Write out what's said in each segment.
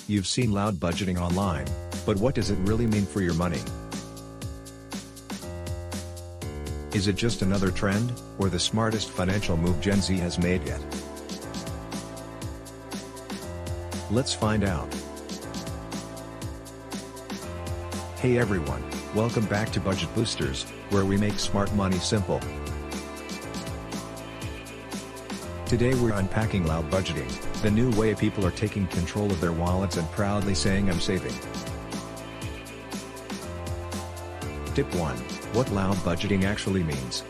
You've seen loud budgeting online, but what does it really mean for your money? Is it just another trend, or the smartest financial move Gen Z has made yet? Let's find out. Hey everyone, welcome back to Budget Boosters, where we make smart money simple. Today we're unpacking loud budgeting, the new way people are taking control of their wallets and proudly saying I'm saving. Tip 1. What loud budgeting actually means.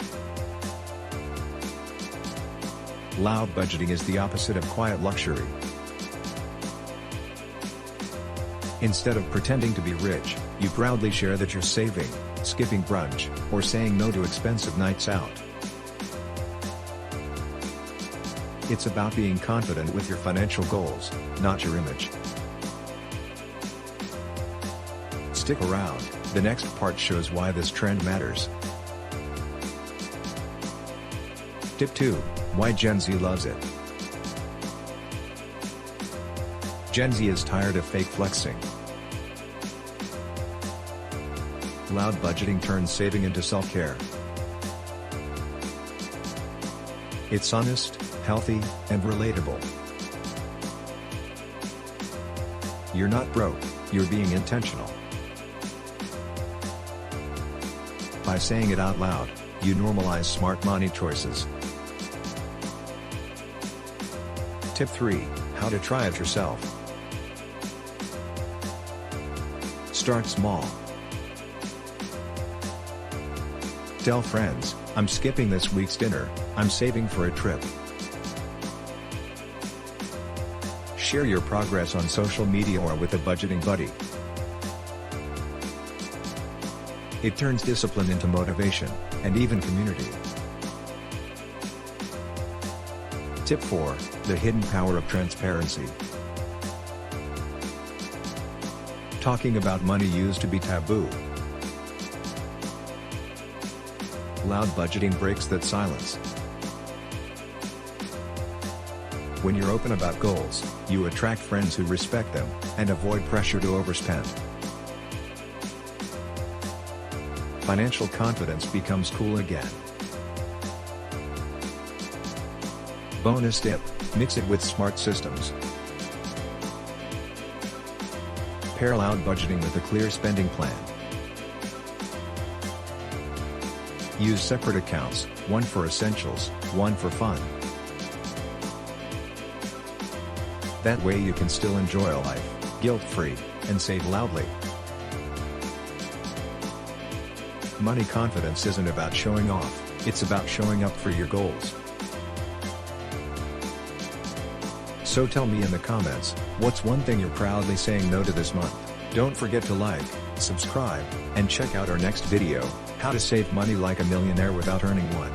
Loud budgeting is the opposite of quiet luxury. Instead of pretending to be rich, you proudly share that you're saving, skipping brunch, or saying no to expensive nights out. It's about being confident with your financial goals, not your image. Stick around, the next part shows why this trend matters. Tip 2. Why Gen Z loves it. Gen Z is tired of fake flexing. Loud budgeting turns saving into self-care. It's honest, healthy, and relatable. You're not broke, you're being intentional. By saying it out loud, you normalize smart money choices. Tip 3. How to try it yourself. Start small. Tell friends, I'm skipping this week's dinner, I'm saving for a trip. Share your progress on social media or with a budgeting buddy. It turns discipline into motivation, and even community. Tip 4. The hidden power of transparency. Talking about money used to be taboo. Loud budgeting breaks that silence. When you're open about goals, you attract friends who respect them, and avoid pressure to overspend. Financial confidence becomes cool again. Bonus tip, mix it with smart systems. Pair loud budgeting with a clear spending plan. Use separate accounts, one for essentials, one for fun. That way you can still enjoy life, guilt-free, and save loudly. Money confidence isn't about showing off, it's about showing up for your goals. So tell me in the comments, what's one thing you're proudly saying no to this month? Don't forget to like, subscribe, and check out our next video, how to save money like a millionaire without earning one.